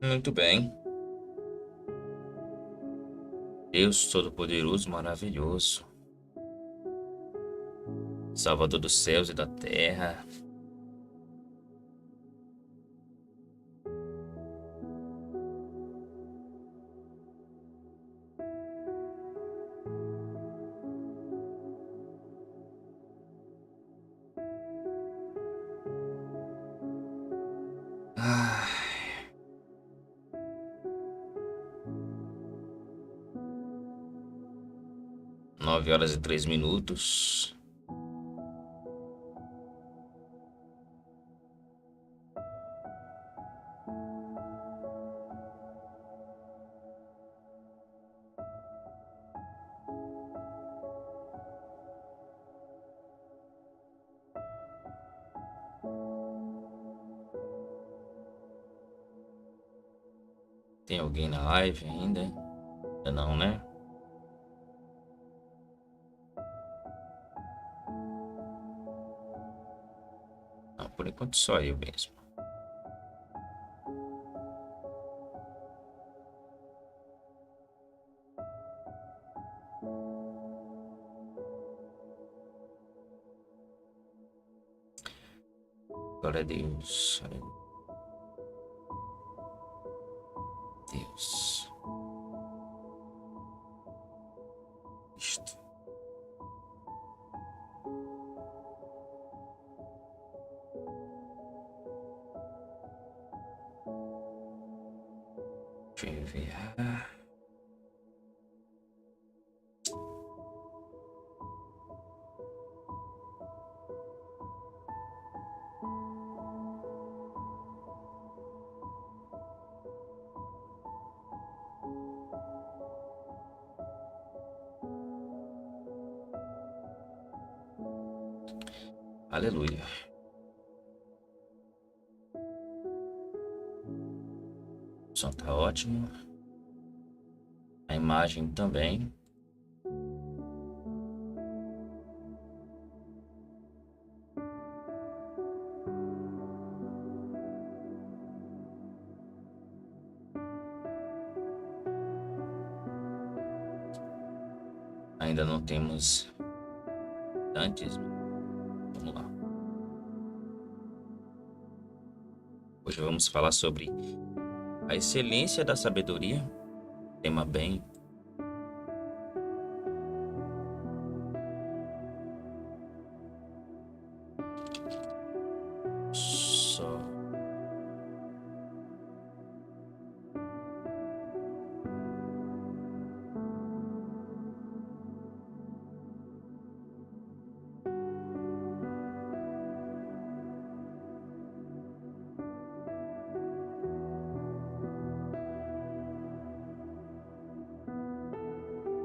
Muito bem. Deus Todo-Poderoso, maravilhoso, Salvador dos céus e da terra. Ah, 9 horas e 3 minutos. Tem alguém na live ainda? Ainda não, né? Não, por enquanto só eu mesmo. Glória a Deus. Glória a Deus. Isto. Deixa eu ver. Aleluia. O som tá ótimo. A imagem também. Ainda não temos antes. Vamos lá. Hoje vamos falar sobre a excelência da sabedoria. Tema bem. Só.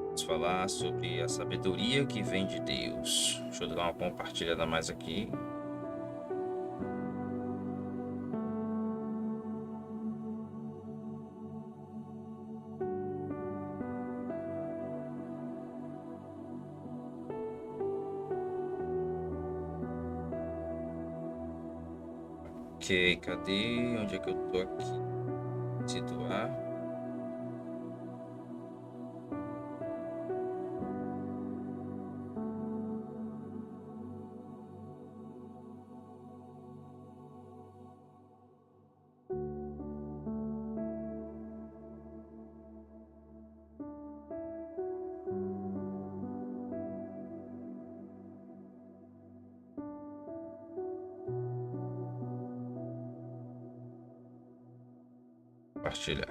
Vamos falar sobre a sabedoria que vem de Deus. Deixa eu dar uma compartilhada mais aqui. Ok, cadê? Onde é que eu tô aqui? Situar. Compartilhar.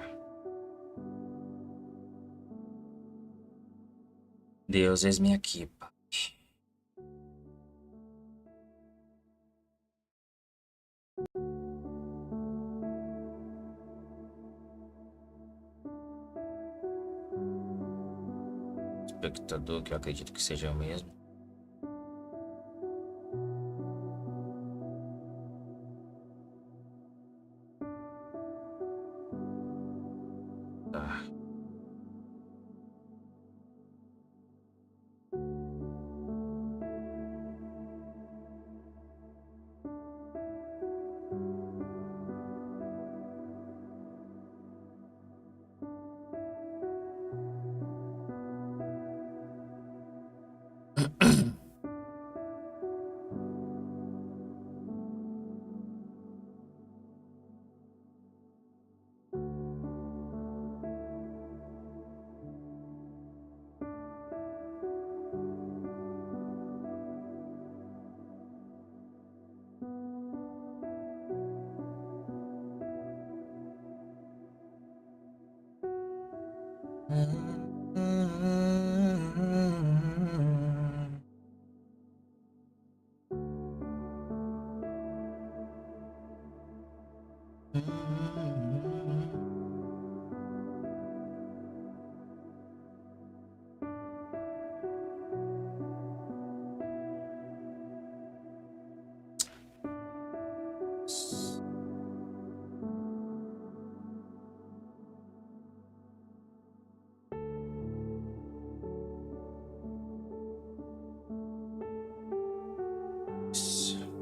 Deus, eis-me aqui, Pai. Espectador, que eu acredito que seja o mesmo. Tá.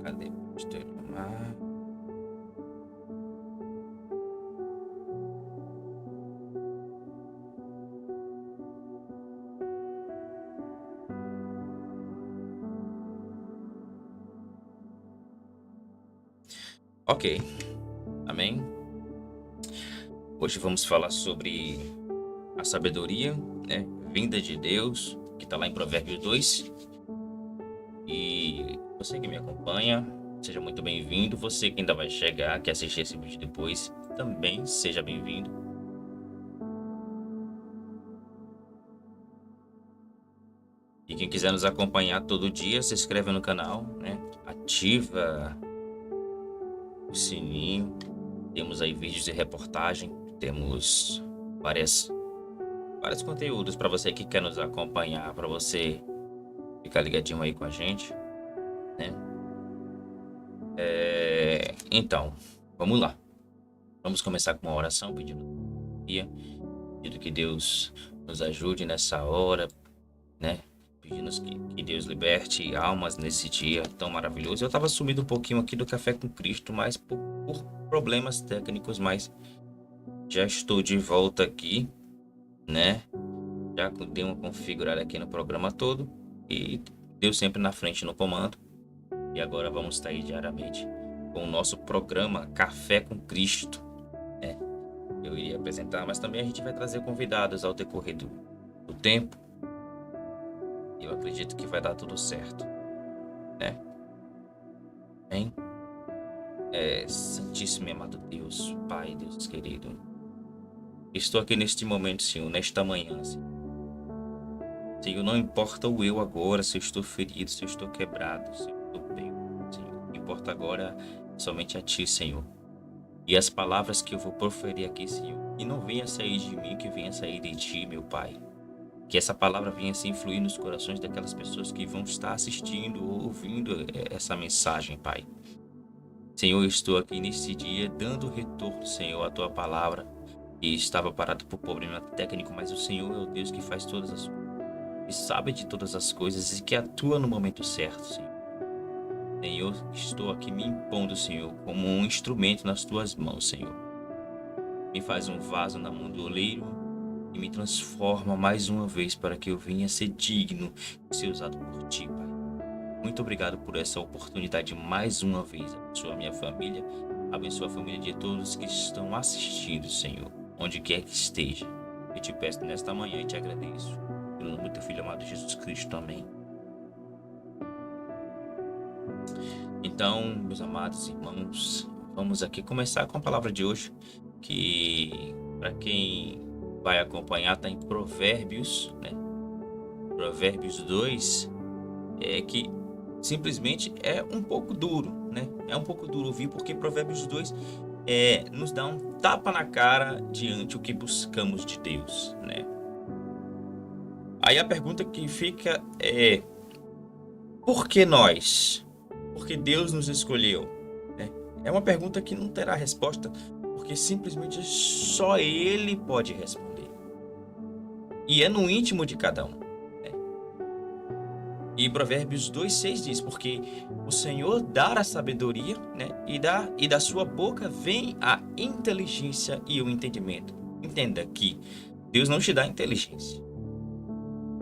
Cadê? Pastor Omar? Ok, amém. Hoje vamos falar sobre a sabedoria, né, vinda de Deus, que está lá em Provérbios 2. E você que me acompanha, seja muito bem-vindo. Você que ainda vai chegar, que assistir esse vídeo depois, também seja bem-vindo. E quem quiser nos acompanhar todo dia, se inscreve no canal, né? Ativa o sininho. Temos aí vídeos de reportagem, temos vários conteúdos para você que quer nos acompanhar, para você ficar ligadinho aí com a gente, né? Então, vamos lá. Vamos começar com uma oração pedindo que Deus nos ajude nessa hora, né? Pedindo que Deus liberte almas nesse dia tão maravilhoso. Eu estava sumido um pouquinho aqui do Café com Cristo, mas por problemas técnicos, mas já estou de volta aqui, né? Já dei uma configurada aqui no programa todo e Deus sempre na frente no comando. E agora vamos estar aí diariamente com o nosso programa Café com Cristo, né? Eu iria apresentar, mas também a gente vai trazer convidados ao decorrer do tempo. Eu acredito que vai dar tudo certo, né? Bem, Santíssimo e amado Deus, Pai, Deus querido, estou aqui neste momento, Senhor, nesta manhã, Senhor. Senhor, não importa o eu agora, se eu estou ferido, se eu estou quebrado, se eu estou bem, Senhor. O que importa agora somente a Ti, Senhor. E as palavras que eu vou proferir aqui, Senhor, que não venha sair de mim, que venha sair de Ti, meu Pai. Que essa palavra venha se influir nos corações daquelas pessoas que vão estar assistindo ou ouvindo essa mensagem, Pai. Senhor, eu estou aqui neste dia dando retorno, Senhor, à Tua palavra. E estava parado por problema técnico, mas o Senhor é o Deus que faz todas as coisas, que sabe de todas as coisas e que atua no momento certo, Senhor. Senhor, estou aqui me impondo, Senhor, como um instrumento nas Tuas mãos, Senhor. Me faz um vaso na mão do oleiro e me transforma mais uma vez para que eu venha ser digno de ser usado por Ti, Pai. Muito obrigado por essa oportunidade mais uma vez. Abençoa a minha família, abençoa a família de todos que estão assistindo, Senhor, onde quer que esteja. Eu te peço nesta manhã e te agradeço. Pelo nome do Teu Filho amado Jesus Cristo. Amém. Então, meus amados irmãos, vamos aqui começar com a palavra de hoje, que para quem vai acompanhar está em Provérbios, né? Provérbios 2, que simplesmente é um pouco duro, né? É um pouco duro ouvir, porque Provérbios 2 nos dá um tapa na cara diante o que buscamos de Deus, né? Aí a pergunta que fica é: por que nós? Porque Deus nos escolheu, né? É uma pergunta que não terá resposta, porque simplesmente só Ele pode responder. E é no íntimo de cada um, né? E Provérbios 2:6 diz: porque o Senhor dá a sabedoria, né? E da sua boca vem a inteligência e o entendimento. Entenda que Deus não te dá inteligência,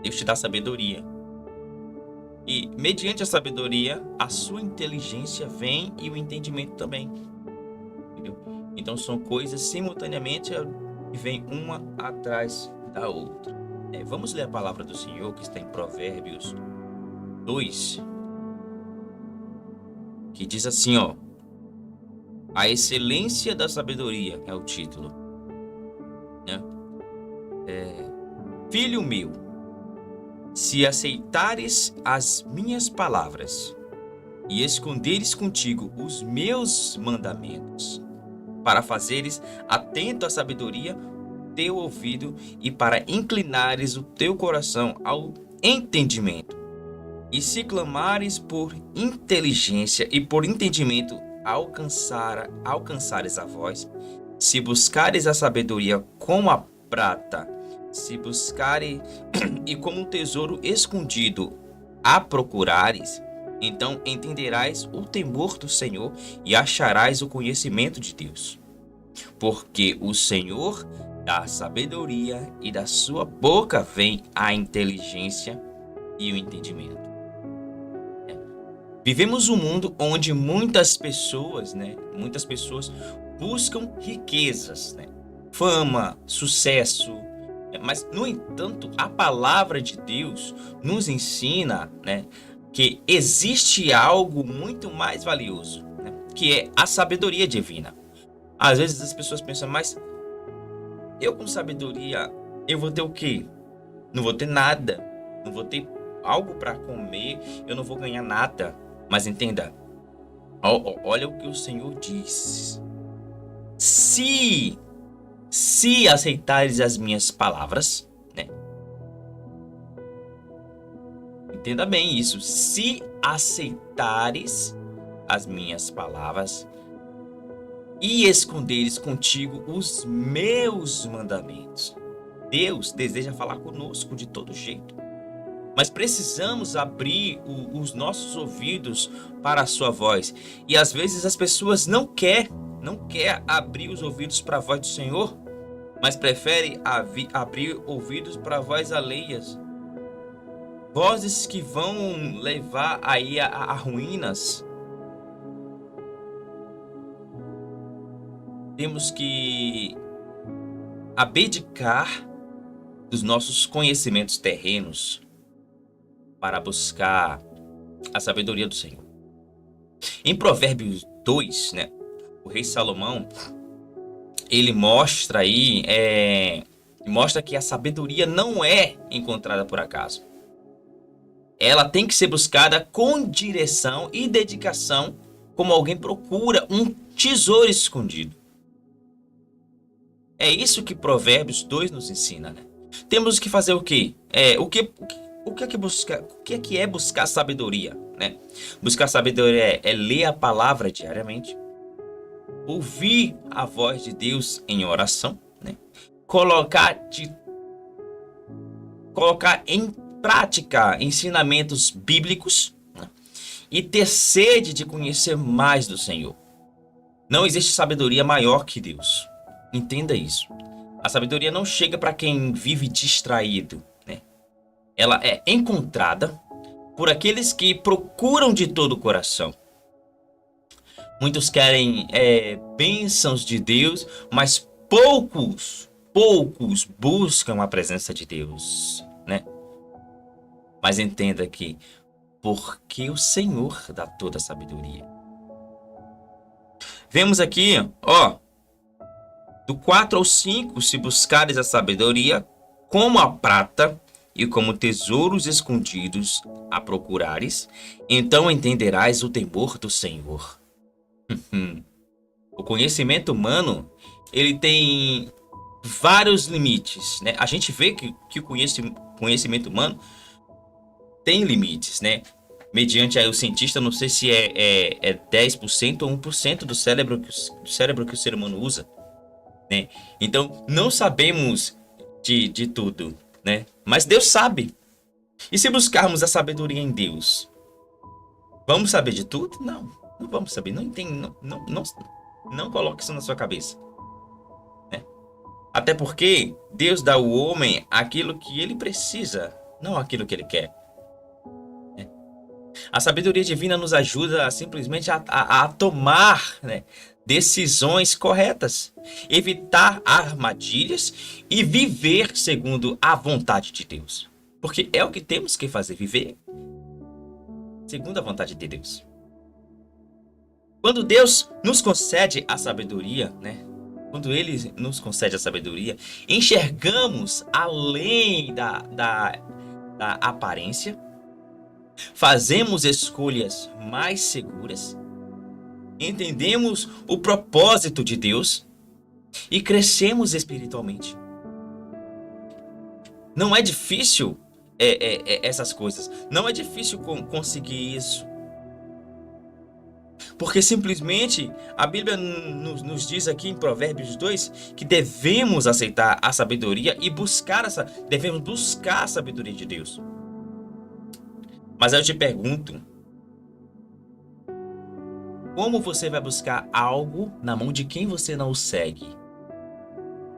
Deus te dá sabedoria. E mediante a sabedoria, a sua inteligência vem e o entendimento também. Entendeu? Então são coisas simultaneamente que vêm uma atrás da outra. Vamos ler a palavra do Senhor que está em Provérbios 2, que diz assim, ó: a excelência da sabedoria é o título, né? Filho meu, se aceitares as minhas palavras e esconderes contigo os meus mandamentos, para fazeres atento à sabedoria teu ouvido e para inclinares o teu coração ao entendimento, e se clamares por inteligência e por entendimento alcançares a voz, se buscares a sabedoria como a prata, se buscares e como um tesouro escondido a procurares, então entenderás o temor do Senhor e acharás o conhecimento de Deus. Porque o Senhor dá sabedoria e da sua boca vem a inteligência e o entendimento. Vivemos um mundo onde muitas pessoas buscam riquezas, fama, sucesso. Mas, no entanto, a palavra de Deus nos ensina, que existe algo muito mais valioso, que é a sabedoria divina. Às vezes as pessoas pensam, mas eu com sabedoria, eu vou ter o quê? Não vou ter nada, não vou ter algo para comer, eu não vou ganhar nada. Mas entenda, olha o que o Senhor diz. Se aceitares as minhas palavras, entenda bem isso. Se aceitares as minhas palavras e esconderes contigo os meus mandamentos. Deus deseja falar conosco de todo jeito, mas precisamos abrir os nossos ouvidos para a sua voz. E às vezes as pessoas não quer abrir os ouvidos para a voz do Senhor, mas prefere abrir ouvidos para vozes alheias, vozes que vão levar aí a ruínas. Temos que abdicar dos nossos conhecimentos terrenos para buscar a sabedoria do Senhor. Em Provérbios 2, o rei Salomão, ele mostra que a sabedoria não é encontrada por acaso. Ela tem que ser buscada com direção e dedicação, como alguém procura um tesouro escondido. É isso que Provérbios 2 nos ensina, Temos que fazer o quê? O que é buscar sabedoria, Buscar sabedoria é ler a palavra diariamente, ouvir a voz de Deus em oração, colocar em prática ensinamentos bíblicos, e ter sede de conhecer mais do Senhor. Não existe sabedoria maior que Deus. Entenda isso. A sabedoria não chega para quem vive distraído, Ela é encontrada por aqueles que procuram de todo o coração. Muitos querem bênçãos de Deus, mas poucos buscam a presença de Deus, Mas entenda que porque o Senhor dá toda a sabedoria. Vemos aqui, do 4 ao 5, se buscares a sabedoria como a prata e como tesouros escondidos a procurares, então entenderás o temor do Senhor. O conhecimento humano, ele tem vários limites, A gente vê que o conhecimento humano tem limites, Mediante aí o cientista, não sei se é 10% ou 1% do cérebro que o ser humano usa, Então, não sabemos de tudo, Mas Deus sabe. E se buscarmos a sabedoria em Deus, vamos saber de tudo? Não vamos saber. Não coloque isso na sua cabeça, Até porque Deus dá ao homem aquilo que ele precisa, não aquilo que ele quer. A sabedoria divina nos ajuda simplesmente a tomar, decisões corretas, evitar armadilhas e viver segundo a vontade de Deus. Porque é o que temos que fazer, viver segundo a vontade de Deus. Quando Deus nos concede a sabedoria, quando Ele nos concede a sabedoria, enxergamos além da aparência, fazemos escolhas mais seguras, entendemos o propósito de Deus e crescemos espiritualmente. Não é difícil essas coisas. Não é difícil conseguir isso. Porque simplesmente a Bíblia nos diz aqui em Provérbios 2 que devemos aceitar a sabedoria e devemos buscar a sabedoria de Deus. Mas eu te pergunto, como você vai buscar algo na mão de quem você não o segue?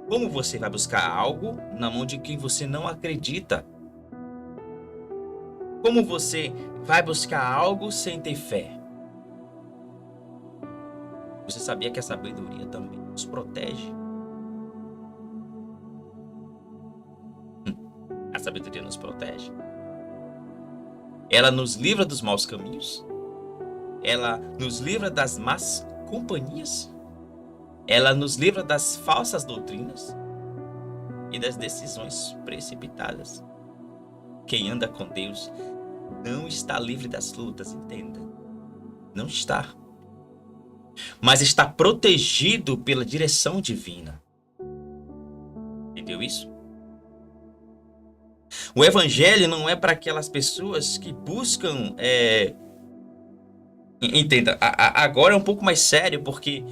Como você vai buscar algo na mão de quem você não acredita? Como você vai buscar algo sem ter fé? Você sabia que a sabedoria também nos protege? A sabedoria nos protege. Ela nos livra dos maus caminhos. Ela nos livra das más companhias. Ela nos livra das falsas doutrinas e das decisões precipitadas. Quem anda com Deus não está livre das lutas, entenda. Não está. Mas está protegido pela direção divina. Entendeu isso? O evangelho não é para aquelas pessoas que buscam... Entenda, agora é um pouco mais sério, porque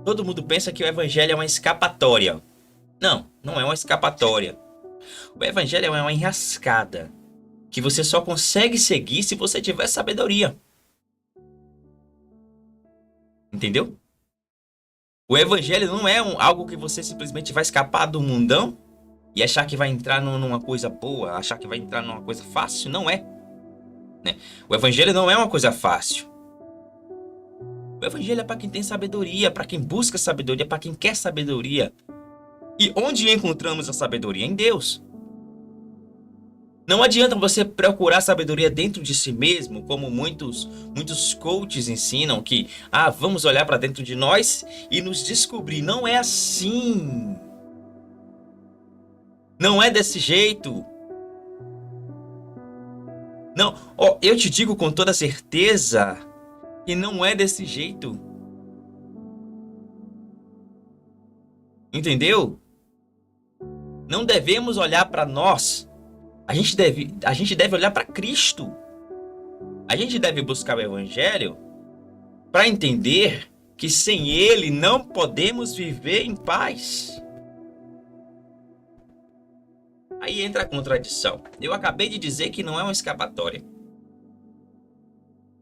todo mundo pensa que o evangelho é uma escapatória. Não, não é uma escapatória. O evangelho é uma enrascada que você só consegue seguir se você tiver sabedoria. Entendeu? O evangelho não é algo que você simplesmente vai escapar do mundão e achar que vai entrar numa coisa boa, achar que vai entrar numa coisa fácil. Não é, né? O evangelho não é uma coisa fácil. O evangelho é para quem tem sabedoria, para quem busca sabedoria, para quem quer sabedoria. E onde encontramos a sabedoria? Em Deus. Não adianta você procurar sabedoria dentro de si mesmo, como muitos coaches ensinam que, vamos olhar para dentro de nós e nos descobrir. Não é assim. Não é desse jeito. Não, eu te digo com toda certeza que não é desse jeito. Entendeu? Não devemos olhar para nós. A gente deve olhar para Cristo. A gente deve buscar o evangelho para entender que sem ele não podemos viver em paz. Aí entra a contradição. Eu acabei de dizer que não é uma escapatória.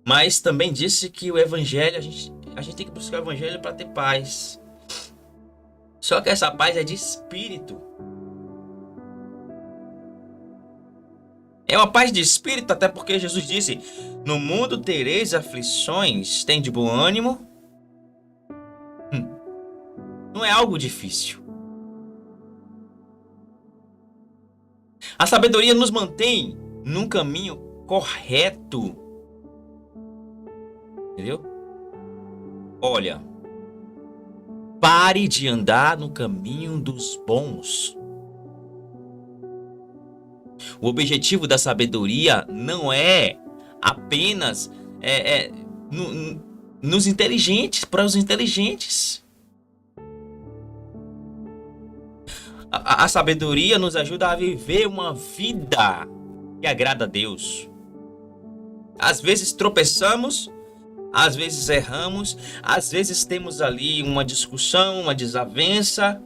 Mas também disse que o evangelho, a gente tem que buscar o evangelho para ter paz. Só que essa paz é de espírito. É uma paz de espírito, até porque Jesus disse: no mundo tereis aflições, tem de bom ânimo. Não é algo difícil. A sabedoria nos mantém num caminho correto. Entendeu? Olha, pare de andar no caminho dos bons. O objetivo da sabedoria não é apenas nos inteligentes, para os inteligentes. A sabedoria nos ajuda a viver uma vida que agrada a Deus. Às vezes tropeçamos, às vezes erramos, às vezes temos ali uma discussão, uma desavença,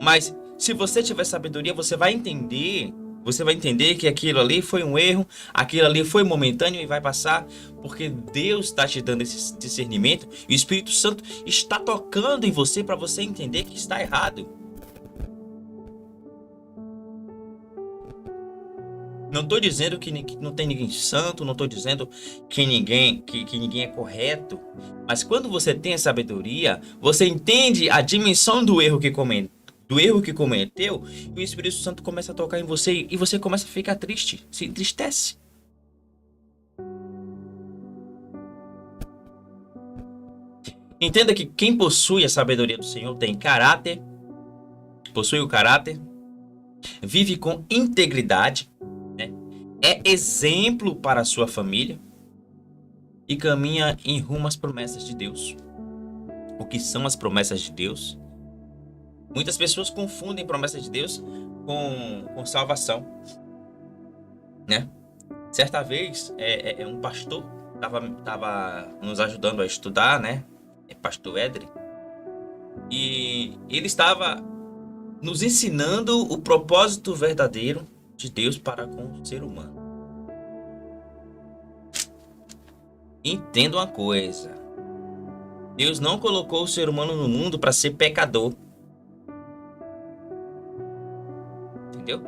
mas se você tiver sabedoria, você vai entender que aquilo ali foi um erro, aquilo ali foi momentâneo e vai passar, porque Deus está te dando esse discernimento e o Espírito Santo está tocando em você para você entender que está errado. Não estou dizendo que não tem ninguém santo, não estou dizendo que ninguém é correto, mas quando você tem a sabedoria, você entende a dimensão do erro que cometeu, e o Espírito Santo começa a tocar em você e você começa a ficar triste, se entristece. Entenda que quem possui a sabedoria do Senhor tem caráter, possui o caráter, vive com integridade, né? É exemplo para a sua família e caminha em rumo às promessas de Deus. O que são as promessas de Deus? Muitas pessoas confundem promessas de Deus com salvação, né? Certa vez, um pastor estava nos ajudando a estudar, né? Pastor Edre. E ele estava nos ensinando o propósito verdadeiro de Deus para com o ser humano. Entenda uma coisa. Deus não colocou o ser humano no mundo para ser pecador. Entendeu?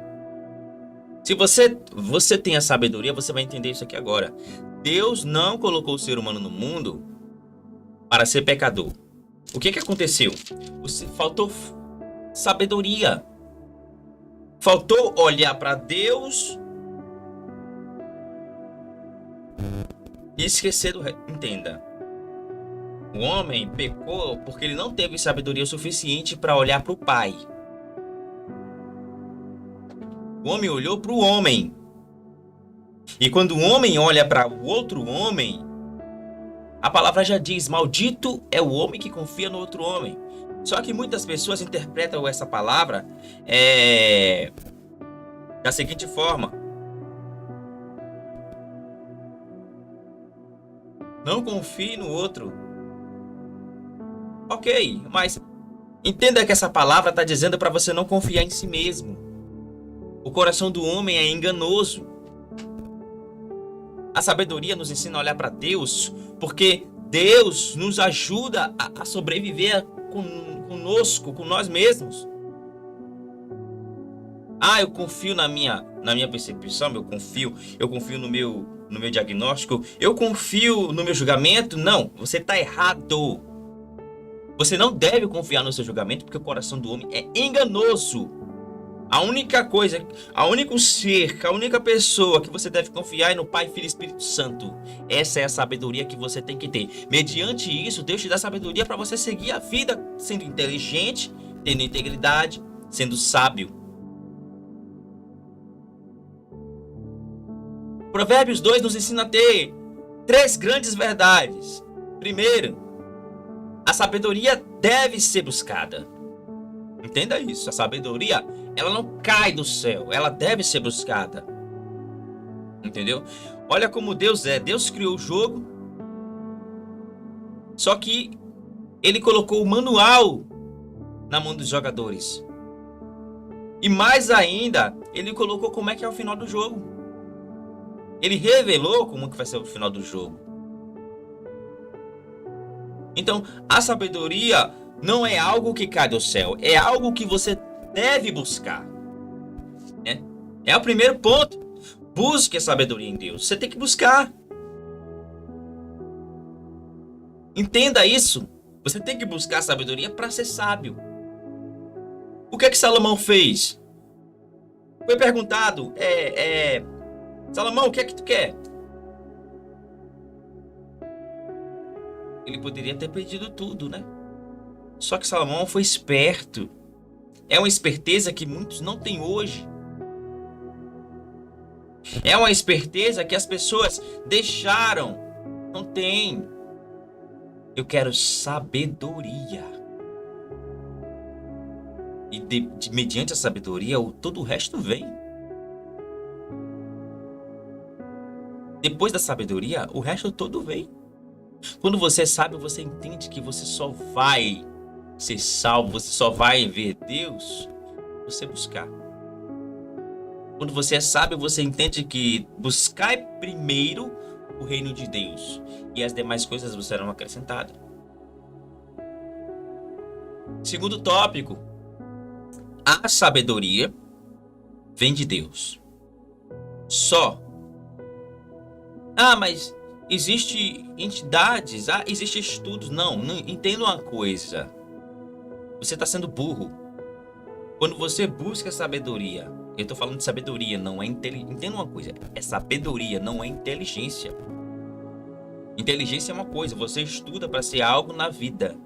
Se você tem a sabedoria, você vai entender isso aqui agora. Deus não colocou o ser humano no mundo para ser pecador. O que aconteceu? Faltou sabedoria. Faltou olhar para Deus e esquecer do resto. Entenda. O homem pecou porque ele não teve sabedoria o suficiente para olhar para o Pai. O homem olhou para o homem. E quando o homem olha para o outro homem, a palavra já diz: maldito é o homem que confia no outro homem. Só que muitas pessoas interpretam essa palavra da seguinte forma: não confie no outro. Ok, mas entenda que essa palavra está dizendo para você não confiar em si mesmo. O coração do homem é enganoso. A sabedoria nos ensina a olhar para Deus, porque Deus nos ajuda a sobreviver conosco, com nós mesmos. Eu confio na minha percepção, eu confio no meu diagnóstico, eu confio no meu julgamento. Não, você está errado. Você não deve confiar no seu julgamento, porque o coração do homem é enganoso. A única pessoa que você deve confiar é no Pai, Filho e Espírito Santo. Essa é a sabedoria que você tem que ter. Mediante isso, Deus te dá sabedoria para você seguir a vida sendo inteligente, tendo integridade, sendo sábio. Provérbios 2 nos ensina a ter 3 grandes verdades. Primeiro, a sabedoria deve ser buscada. Entenda isso, a sabedoria, ela não cai do céu, ela deve ser buscada. Entendeu? Olha como Deus é. Deus criou o jogo, só que ele colocou o manual na mão dos jogadores. E mais ainda, ele colocou como é que é o final do jogo. Ele revelou como que vai ser o final do jogo. Então, a sabedoria não é algo que cai do céu, é algo que você deve buscar. É o primeiro ponto. Busque a sabedoria em Deus. Você tem que buscar. Entenda isso. Você tem que buscar a sabedoria para ser sábio. O que é que Salomão fez? Foi perguntado, Salomão, o que é que tu quer? Ele poderia ter pedido tudo, né? Só que Salomão foi esperto. É uma esperteza que muitos não têm hoje. É uma esperteza que as pessoas deixaram. Não tem. Eu quero sabedoria. E mediante a sabedoria, todo o resto vem. Depois da sabedoria, o resto todo vem. Quando você sabe, você entende que você só vai ser salvo, você só vai ver Deus você buscar. Quando você é sábio, você entende que buscar é primeiro o reino de Deus e as demais coisas você serão acrescentadas. Segundo tópico, a sabedoria vem de Deus. Só. Mas existe entidades, existe estudos. Não, entenda uma coisa. Você está sendo burro. Quando você busca sabedoria, eu estou falando de sabedoria, não é inteligência. Entenda uma coisa, é sabedoria, não é inteligência. Inteligência é uma coisa, você estuda para ser algo na vida.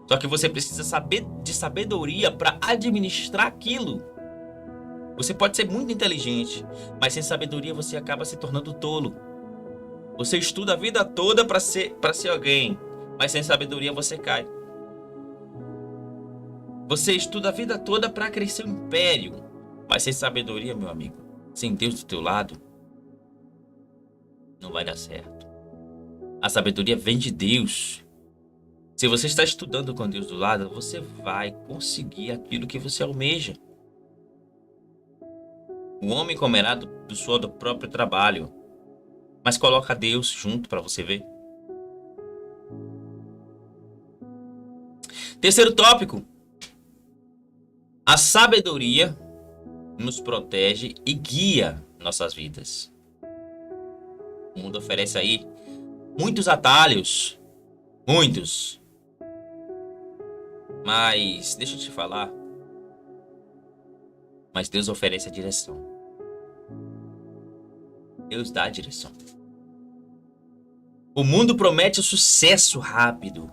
Só que você precisa saber de sabedoria para administrar aquilo. Você pode ser muito inteligente, mas sem sabedoria você acaba se tornando tolo. Você estuda a vida toda para ser alguém, mas sem sabedoria você cai. Você estuda a vida toda para crescer um império, mas sem sabedoria, meu amigo, sem Deus do teu lado, não vai dar certo. A sabedoria vem de Deus. Se você está estudando com Deus do lado, você vai conseguir aquilo que você almeja. O homem comerá do suor do próprio trabalho, mas coloca Deus junto para você ver. Terceiro tópico. A sabedoria nos protege e guia nossas vidas. O mundo oferece aí muitos atalhos, muitos. Mas deixa eu te falar. Mas Deus oferece a direção. Deus dá a direção. O mundo promete o sucesso rápido.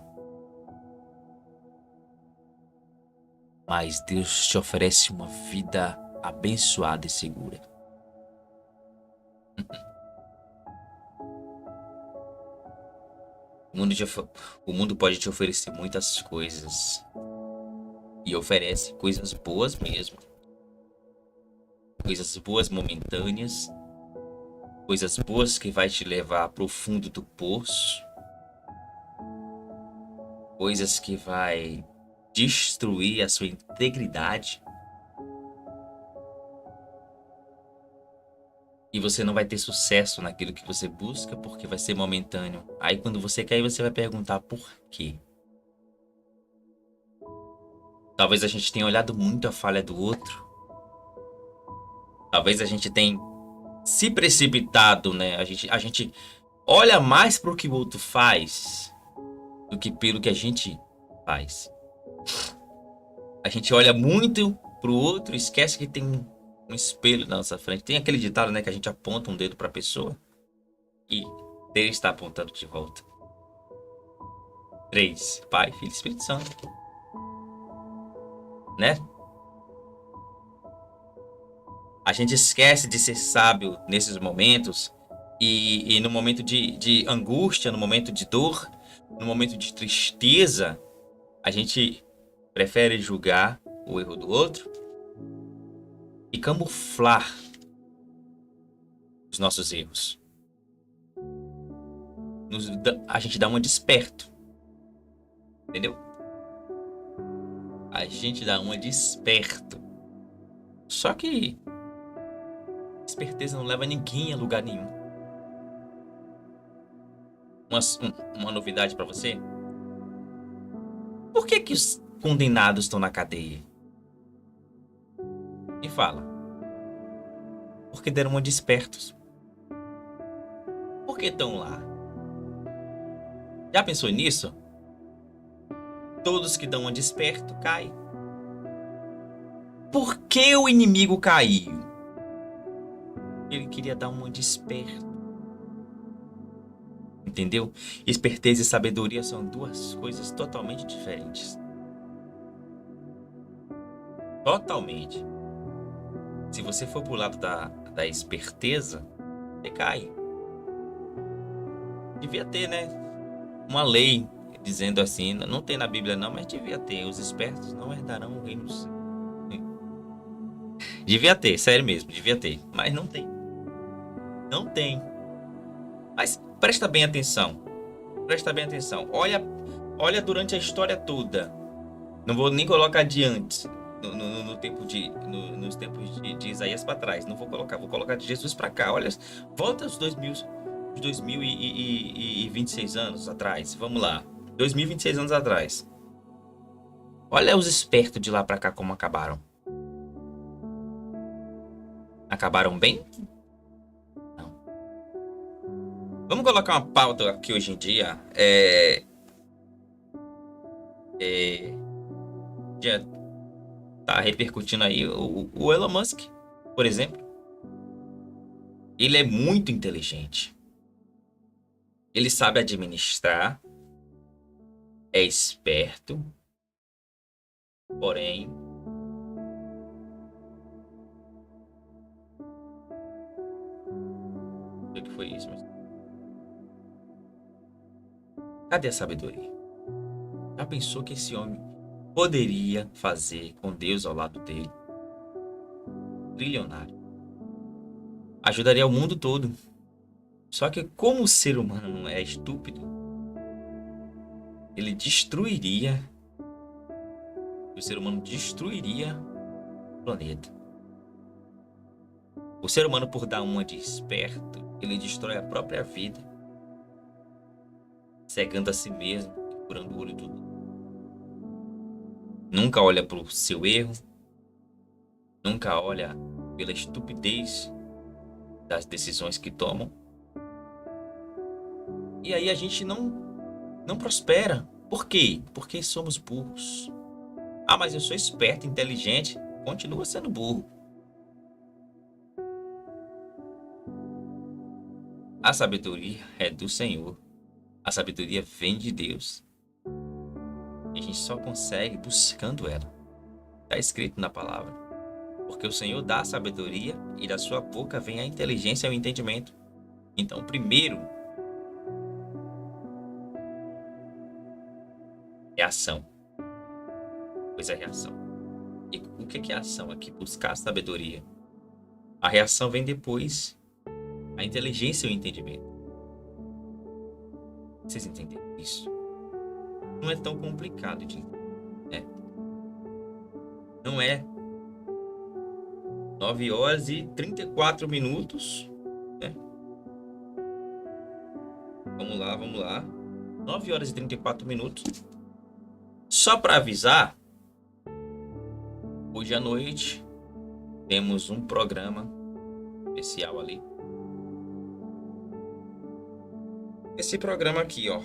Mas Deus te oferece uma vida abençoada e segura. O mundo pode te oferecer muitas coisas. E oferece coisas boas mesmo. Coisas boas momentâneas. Coisas boas que vai te levar para o fundo do poço. Coisas que vai destruir a sua integridade. E você não vai ter sucesso naquilo que você busca porque vai ser momentâneo. Aí quando você cair, você vai perguntar por quê? Talvez a gente tenha olhado muito a falha do outro. Talvez a gente tenha se precipitado, né? A gente olha mais para o que o outro faz do que pelo que a gente faz. A gente olha muito pro outro e esquece que tem um espelho na nossa frente. Tem aquele ditado, né, que a gente aponta um dedo para a pessoa e ele está apontando de volta. 3. Pai, Filho e Espírito Santo. Né? A gente esquece de ser sábio nesses momentos e no momento de angústia, no momento de dor, no momento de tristeza, a gente prefere julgar o erro do outro e camuflar os nossos erros. A gente dá uma de esperto. Entendeu? A gente dá uma de esperto. Só que esperteza não leva ninguém a lugar nenhum. Uma novidade pra você. Por que os condenados estão na cadeia? Me fala. Porque deram uma de espertos. Por que estão lá? Já pensou nisso? Todos que dão uma de esperto caem. Por que o inimigo caiu? Ele queria dar uma de esperto. Entendeu? Esperteza e sabedoria são duas coisas totalmente diferentes. Totalmente. Se você for pro lado da esperteza, você cai. Devia ter, né? Uma lei dizendo assim, não tem na Bíblia não, mas devia ter. Os espertos não herdarão o reino do céu. Devia ter, sério mesmo, devia ter. Mas não tem. Não tem. Mas presta bem atenção. Presta bem atenção. Olha durante a história toda. Não vou nem colocar adiante. Nos tempos de Isaías para trás. Não vou colocar. Vou colocar de Jesus para cá. Olha, volta os 2026 anos atrás. Vamos lá. 2026 anos atrás. Olha os espertos de lá para cá como acabaram. Acabaram bem? Não. Vamos colocar uma pauta aqui hoje em dia. Já tá repercutindo aí o Elon Musk, por exemplo. Ele é muito inteligente. Ele sabe administrar, é esperto, porém, o que foi isso? Mas cadê a sabedoria? Já pensou que esse homem poderia fazer com Deus ao lado dele? Trilionário. Ajudaria o mundo todo. Só que como o ser humano não é estúpido, ele destruiria, o ser humano destruiria o planeta. O ser humano, por dar uma de esperto, ele destrói a própria vida, cegando a si mesmo, curando o olho do mundo. Nunca olha para o seu erro, nunca olha pela estupidez das decisões que tomam. E aí a gente não prospera. Por quê? Porque somos burros. Ah, mas eu sou esperto, inteligente. Continua sendo burro. A sabedoria é do Senhor. A sabedoria vem de Deus. E a gente só consegue buscando ela. Está escrito na palavra. Porque o Senhor dá a sabedoria e da sua boca vem a inteligência e o entendimento. Então, primeiro é ação. Depois é reação. E o que é ação aqui? Buscar a sabedoria. A reação vem depois. A inteligência e o entendimento. Vocês entenderam isso? Não é tão complicado de entender. Né? Não é. 9 horas e 34 minutos. Né? Vamos lá, vamos lá. 9 horas e 34 minutos. Só para avisar, hoje à noite temos um programa especial ali. Esse programa aqui, ó.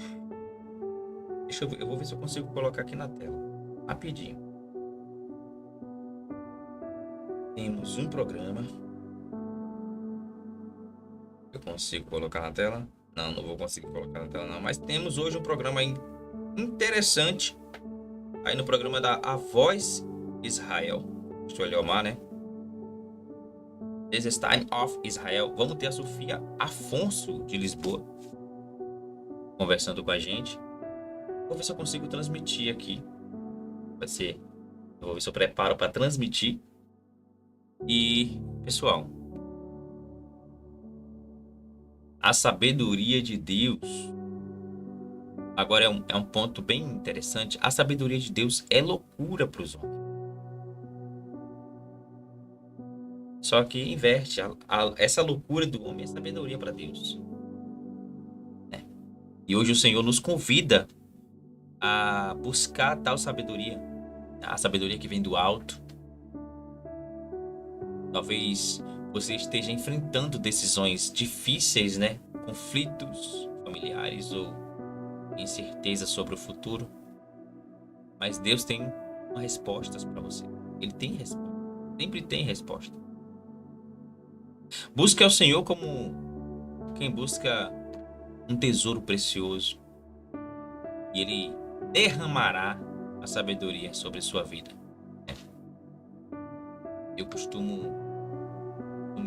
Deixa eu ver, eu vou ver se eu consigo colocar aqui na tela. Rapidinho. Temos um programa. Eu consigo colocar na tela? Não, não vou conseguir colocar na tela não. Mas temos hoje um programa interessante. Aí no programa da A Voz Israel. Estou ali, Omar, né? This is Time of Israel. Vamos ter a Sofia Afonso de Lisboa conversando com a gente. Vou ver se eu consigo transmitir aqui. Vai ser. Eu vou ver se eu preparo para transmitir. E, pessoal, a sabedoria de Deus. Agora é um ponto bem interessante. A sabedoria de Deus é loucura para os homens. Só que inverte. Essa loucura do homem é sabedoria para Deus. Né? E hoje o Senhor nos convida a buscar tal sabedoria. A sabedoria que vem do alto. Talvez você esteja enfrentando decisões difíceis, né? Conflitos familiares ou incerteza sobre o futuro. Mas Deus tem respostas para você. Ele tem resposta. Sempre tem resposta. Busque ao Senhor como quem busca um tesouro precioso. E Ele derramará a sabedoria sobre sua vida. Eu costumo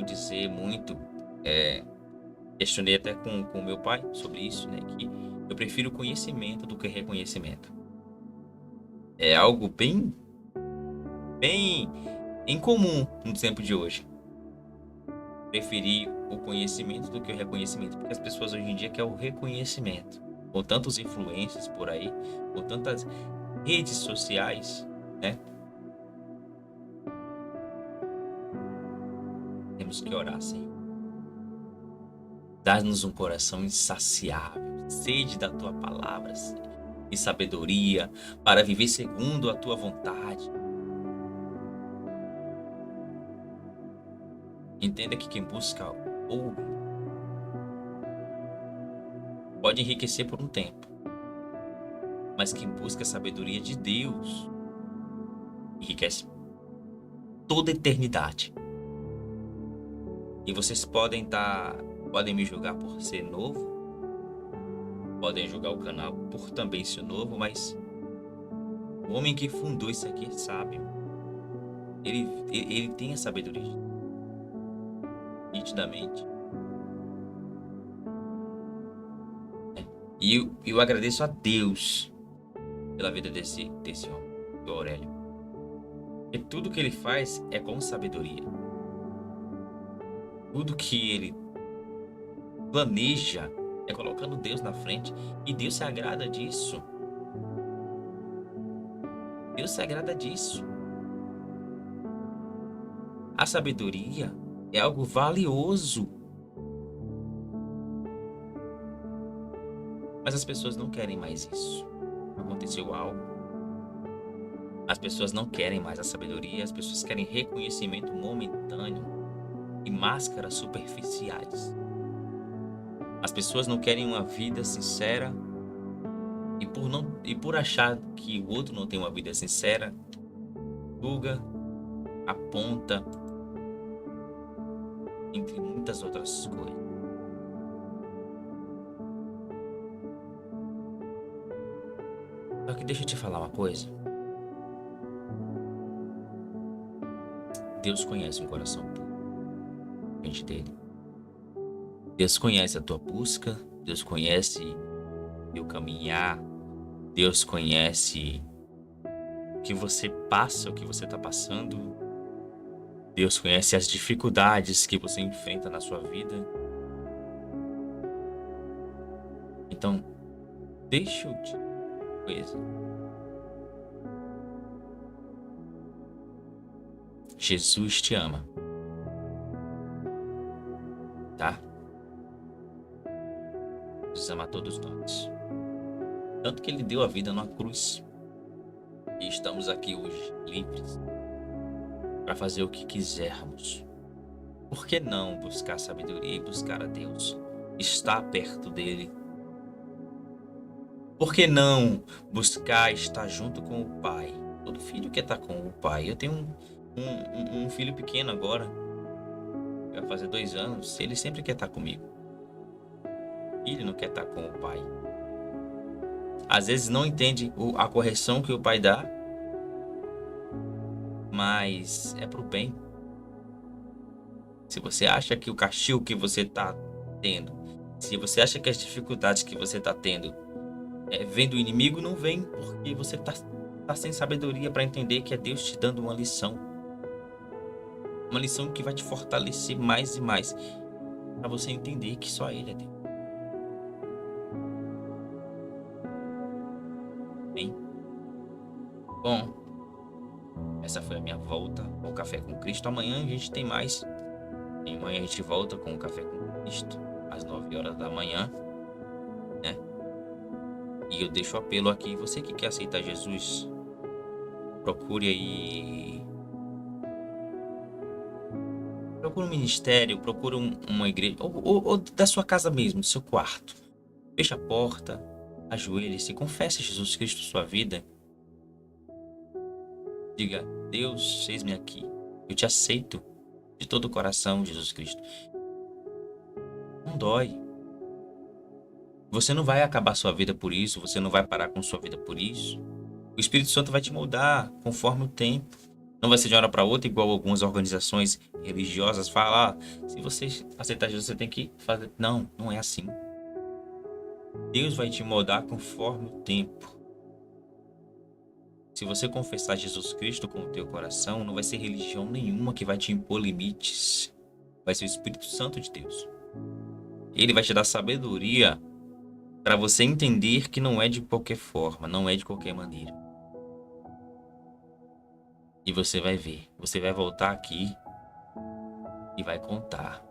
dizer muito, questionei até com meu pai sobre isso, né? Que eu prefiro conhecimento do que reconhecimento. É algo bem incomum no tempo de hoje. Preferir o conhecimento do que o reconhecimento, porque as pessoas hoje em dia querem o reconhecimento. Com tantos influencers por aí, com tantas redes sociais, né? Temos que orar, Senhor. Dá-nos um coração insaciável, sede da tua palavra, Senhor, e sabedoria para viver segundo a tua vontade. Entenda que quem busca ouro pode enriquecer por um tempo, mas quem busca a sabedoria de Deus enriquece toda a eternidade. E vocês podem me julgar por ser novo, podem julgar o canal por também ser novo, mas o homem que fundou isso aqui é sábio. Ele tem a sabedoria, nitidamente. E eu agradeço a Deus pela vida desse homem, do Aurélio. Porque tudo que ele faz é com sabedoria. Tudo que ele planeja é colocando Deus na frente. E Deus se agrada disso. Deus se agrada disso. A sabedoria é algo valioso. Mas as pessoas não querem mais isso. Aconteceu algo. As pessoas não querem mais a sabedoria. As pessoas querem reconhecimento momentâneo e máscaras superficiais. As pessoas não querem uma vida sincera. E por achar que o outro não tem uma vida sincera, julga, aponta, entre muitas outras coisas. Só que deixa eu te falar uma coisa. Deus conhece um coração puro diante dele. Deus conhece a tua busca. Deus conhece teu caminhar. Deus conhece o que você passa, o que você está passando. Deus conhece as dificuldades que você enfrenta na sua vida. Então, deixa eu te coisa. Jesus te ama. Tá? Jesus ama todos nós. Tanto que ele deu a vida numa cruz. E estamos aqui hoje, livres, para fazer o que quisermos. Por que não buscar sabedoria e buscar a Deus? Estar perto dele. Por que não buscar estar junto com o Pai? Todo filho quer estar com o Pai. Eu tenho um filho pequeno agora. Vai fazer 2 anos. Ele sempre quer estar comigo. Ele não quer estar com o Pai. Às vezes não entende a correção que o pai dá, mas é pro bem. Se você acha que o castigo que você tá tendo, se você acha que as dificuldades que você tá tendo vem do inimigo, não vem, porque você tá sem sabedoria para entender que é Deus te dando uma lição. Uma lição que vai te fortalecer mais e mais, para você entender que só Ele é Deus. Bem, bom, essa foi a minha volta ao Café com Cristo. Amanhã a gente tem mais. Amanhã a gente volta com o Café com Cristo, às 9 horas da manhã, né? E eu deixo o apelo aqui. Você que quer aceitar Jesus, procure aí. Procure um ministério, procure uma igreja, ou da sua casa mesmo, do seu quarto. Feche a porta, ajoelhe-se, confesse Jesus Cristo sua vida. Diga: Deus, eis-me aqui. Eu te aceito de todo o coração, Jesus Cristo. Não dói. Você não vai acabar sua vida por isso. Você não vai parar com sua vida por isso. O Espírito Santo vai te moldar conforme o tempo. Não vai ser de uma hora para outra, igual algumas organizações religiosas falam. Se você aceitar Jesus, você tem que fazer. Não, não é assim. Deus vai te moldar conforme o tempo. Se você confessar Jesus Cristo com o teu coração, não vai ser religião nenhuma que vai te impor limites. Vai ser o Espírito Santo de Deus. Ele vai te dar sabedoria para você entender que não é de qualquer forma, não é de qualquer maneira. E você vai ver, você vai voltar aqui e vai contar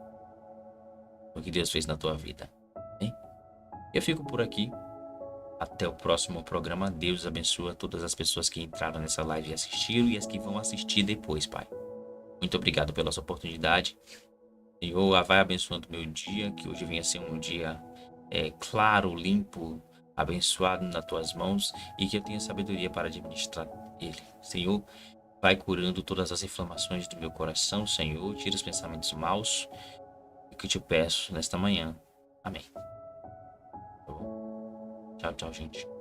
o que Deus fez na tua vida. Hein? Eu fico por aqui. Até o próximo programa. Deus abençoe todas as pessoas que entraram nessa live e assistiram e as que vão assistir depois, Pai. Muito obrigado pela sua oportunidade. Senhor, vai abençoando o meu dia, que hoje venha ser um dia claro, limpo, abençoado nas tuas mãos e que eu tenha sabedoria para administrar ele. Senhor, vai curando todas as inflamações do meu coração, Senhor. Tira os pensamentos maus. É o que eu te peço nesta manhã. Amém. Tá bom? Tchau, tchau, gente.